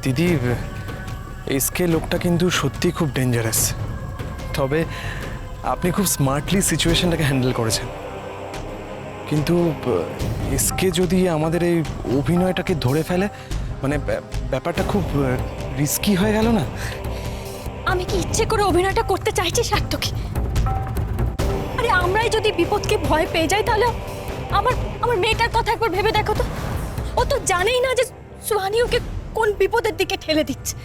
দিদি, এসকে লোকটা কিন্তু সত্যি খুব ডেঞ্জারাস। তবে আপনি খুব স্মার্টলি সিচুয়েশনটাকে হ্যান্ডেল করেছেন। কিন্তু এসকে যদি আমাদের এই অভিনয়টাকে ধরে ফেলে, মানে ব্যাপারটা খুব রিস্কি হয়ে গেল না? আমি কি ইচ্ছে করে অভিনয়টা করতে চাইছি সার্থকী? আরে আমরাই যদি বিপদকে ভয় পেয়ে যাই, তাহলে আমার আমার মেয়েটার কথা একবার ভেবে দেখো তো। ও তো জানেই না যে সুহানি ওকে কোন বিপদের দিকে ঠেলে দিচ্ছে।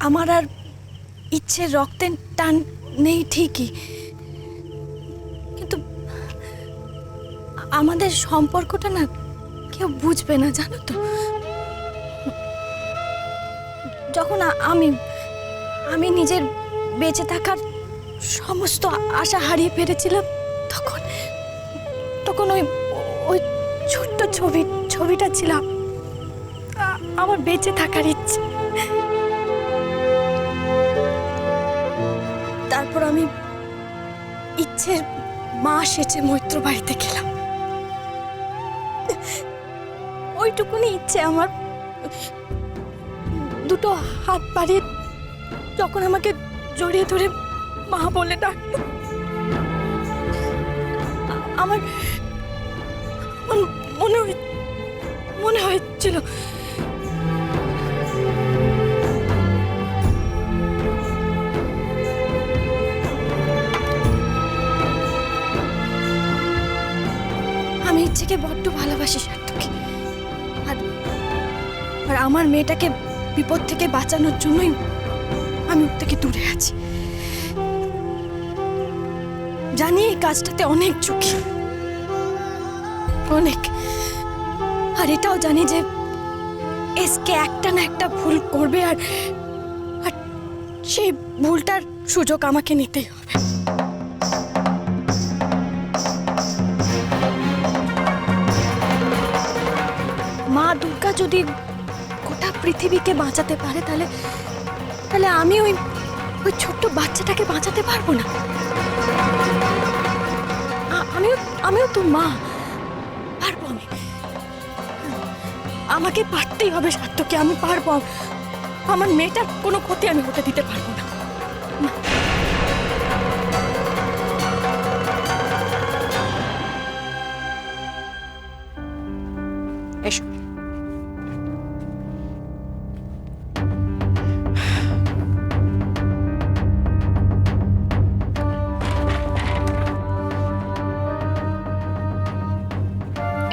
আমার আর ইচ্ছের রক্তের টান নেই ঠিকই, কিন্তু আমাদের সম্পর্কটা না কেউ বুঝবে না, জানো তো। যখন আমি নিজের বেঁচে থাকার সমস্ত আশা হারিয়ে ফেলেছিলাম, তখন ওই ওই ছোট্ট ছবিটা ছিল আমার বেঁচে থাকার ইচ্ছে। তারপর আমি ইচ্ছের মা সেচে মৈত্র বাড়িতে গেলাম। ওইটুকুনি ইচ্ছে আমার। দুটো হাত বাড়িয়ে যখন আমাকে জড়িয়ে ধরে মা বলে ডাকলো, আমার মনে হয়েছিল আমি ইচ্ছেকে বড্ড ভালোবাসি সার্থকী। আর আমার মেয়েটাকে বিপদ থেকে বাঁচানোর জন্যই আমি ওর থেকে দূরে আছি। জানি এই কাজটাতে অনেক ঝুঁকি, অনেক। আর এটাও জানি যে এসকে একটা না একটা ভুল করবে, আর সেই ভুলটার সুযোগ আমাকে নিতেই হবে। মা দুর্গা যদি গোটা পৃথিবীকে বাঁচাতে পারে, তাহলে আমি ওই ছোট্ট বাচ্চাটাকে বাঁচাতে পারবো না? আমিও তো মা, পারবো। আমাকে পারতেই হবে সার্থকী, আমি পারবো। আমার মেয়েটার কোনো ক্ষতি আমি হতে দিতে পারবো না। এসো।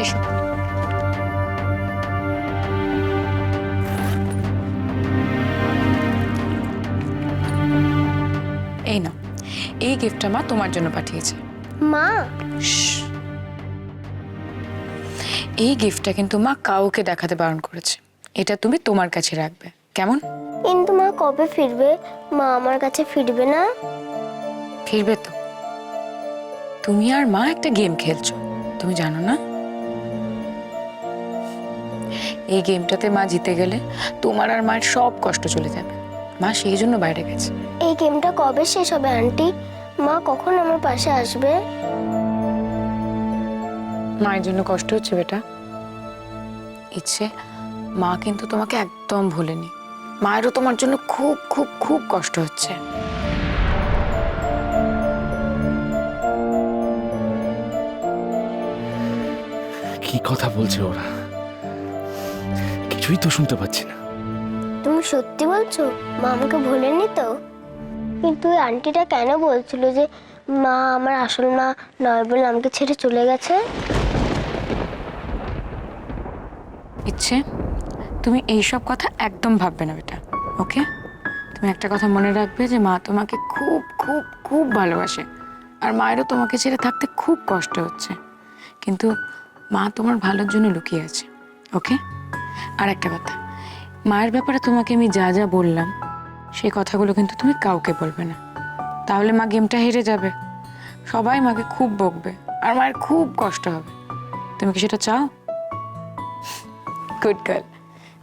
এসো। এই নাও, এই গিফটটা মা তোমার জন্য পাঠিয়েছে। মা, এই গিফটটা কিন্তু মা কাউকে দেখাতে বারণ করেছে। এটা তুমি তোমার কাছে রাখবে, কেমন? কিন্তু মা কবে ফিরবে? মা আমার কাছে ফিরবে না? ফিরবে তো। তুমি আর মা একটা গেম খেলছো, তুমি জানো না? এই গেমটাতে মা জিতে গেলে তোমার আর মায়ের সব কষ্ট চলে যাবে। মা সেই জন্য বাইরে গেছে। এই গেমটা কবে শেষ হবে আন্টি? মা কখন আমার পাশে আসবে? মায়ের জন্য কষ্ট হচ্ছে বেটা? ইচ্ছে, মা কিন্তু তোমাকে একদম ভুলেনি। মায়েরও তোমার জন্য খুব খুব খুব কষ্ট হচ্ছে। কি কথা বলছে ওরা? কিছুই তো শুনতে পাচ্ছি না। তুমি সত্যি বলছো? মা আমাকে ভুলেনি তো? কিন্তু ওই আন্টিটা কেন বলছিল যে মা আমার আসল মা নয় বলে আমাকে ছেড়ে চলে গেছে? ইচ্ছে, তুমি এইসব কথা একদম ভাববে না বেটা, ওকে? তুমি একটা কথা মনে রাখবে যে মা তোমাকে খুব খুব খুব ভালোবাসে, আর মায়েরও তোমাকে ছেড়ে থাকতে খুব কষ্ট হচ্ছে, কিন্তু মা তোমার ভালোর জন্য লুকিয়ে আছে, ওকে? আর একটা কথা, মায়ের ব্যাপারে তোমাকে আমি যা যা বললাম সেই কথাগুলো কিন্তু তুমি কাউকে বলবে না, তাহলে মা গেমটা হেরে যাবে। সবাই মাকে খুব বকবে আর মায়ের খুব কষ্ট হবে। তুমি কি সেটা চাও? Good girl.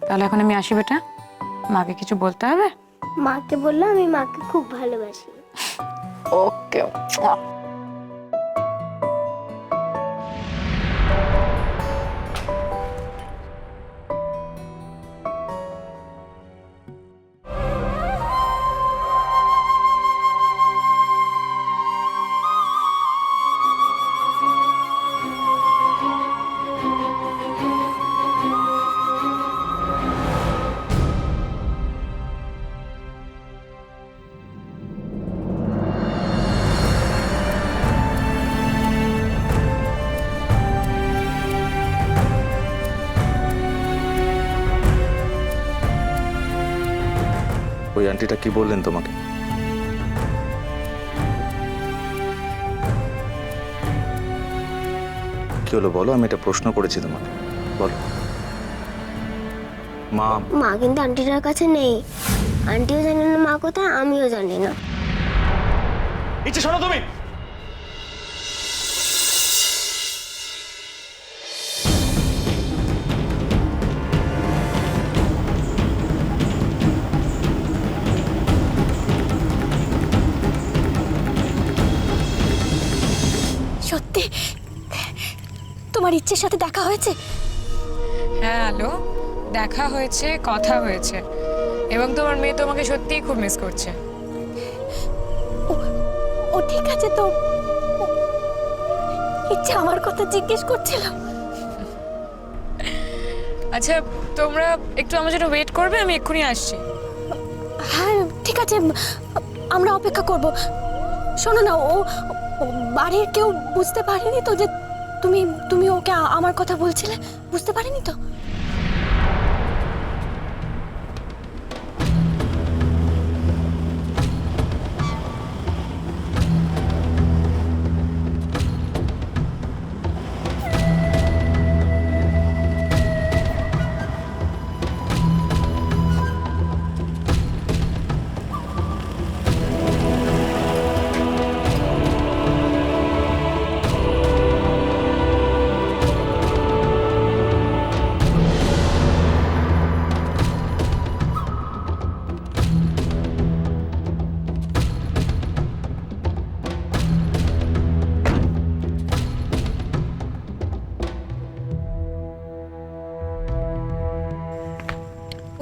তাহলে এখন আমি আসি বেটা, মাকে কিছু বলতে হবে? মাকে বললাম আমি মাকে খুব ভালোবাসি। ওকে। ওই আন্টিটা কি বললেন তোমাকে? কি হলো বলো, আমি একটা প্রশ্ন করেছি তোমাকে, বলো। মা মা কিন্তু আন্টিটার কাছে নেই। আন্টিও জানে না মা কোথায়, আমিও জানি না। ইচ্ছে শোনো তুমি। সত্যি তোমার ইচ্ছের সাথে দেখা হয়েছে? হ্যাঁ হ্যালো, দেখা হয়েছে, কথা হয়েছে, এবং তোমার মেয়ে তোমাকে সত্যিই খুব মিস করছে। ও ঠিক আছে তো? ইচ্ছে আমার কথা জিজ্ঞেস করছিল। আচ্ছা তোমরা একটু আমার জন্য ওয়েট করবে, আমি এক্ষুনি আসছি। হ্যাঁ ঠিক আছে, আমরা অপেক্ষা করব। শোনো না, ও ও বাড়ির কেউ বুঝতে পারেনি তো যে তুমি তুমি ওকে আমার কথা বলছিলে? বুঝতে পারেনি তো?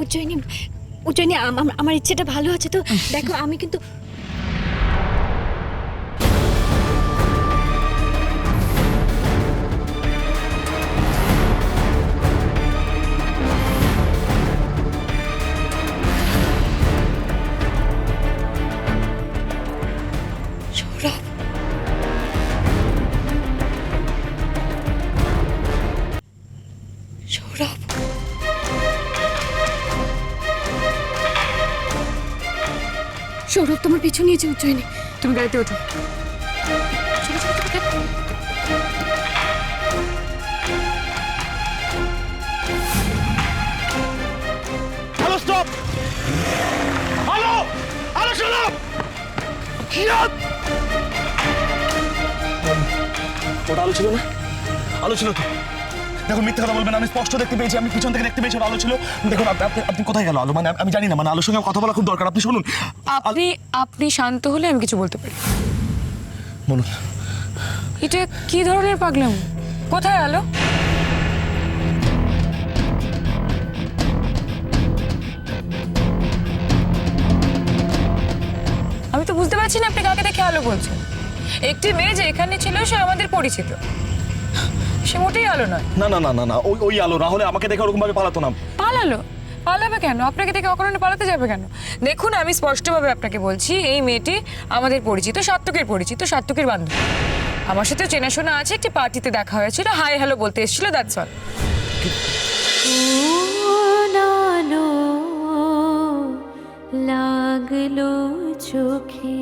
উজ্জয়িনী, উজ্জয়িনী, আমার ইচ্ছেটা ভালো আছে তো? দেখো আমি কিন্তু সৌরভ, সৌরভ, সৌরভ তোমার পিছু নিয়েছে উজ্জয়িনী। তুমি গাড়িতে ওঠো। চলো, চলো, চলো, চলো। Hello stop. হ্যালো হ্যালো শোনো। ওটা আলো ছিল না? আলো ছিল তো। দেখুন মিথ্যে কথা বলবেন, আমি স্পষ্ট দেখতে পেয়েছি, আমি পিছন থেকে দেখতে পেয়েছি ওটা আলো ছিল। দেখুন আপনি কোথায় গেল আলো? মানে আমি জানি না, মানে আলোর সঙ্গে কথা বলা খুব দরকার। আপনি শুনুন। আপনি আপনি শান্ত হলে আমি কিছু বলতে পারি। বলুন। এটা কি ধরনের পাগলাম? কোথায় আলো? আমি তো বুঝতে পারছি না আপনি কাকে দেখে আলো বলছেন। একটি মেয়ে যে এখানে ছিল সে আমাদের পরিচিত, সে মোটেই আলো নয়। না না না না না, ওই আলো না হলে আমাকে দেখে ওরকম ভাবে পালাতো না। পালালো? পালাবে কেন? আপনাকে দেখে অকারণে পালাতে যাবে কেন? দেখুন আমি স্পষ্টভাবে আপনাকে বলছি, এই মেয়েটি আমাদের পরিচিত, সাত্তকের পরিচিত, সাত্তকের বান্ধবী। আমার সাথে চেনাশোনা আছে, একটি পার্টিতে দেখা হয়েছিল, হাই হ্যালো বলতে এসেছিল, দ্যাটস অল। লাগলো চোখে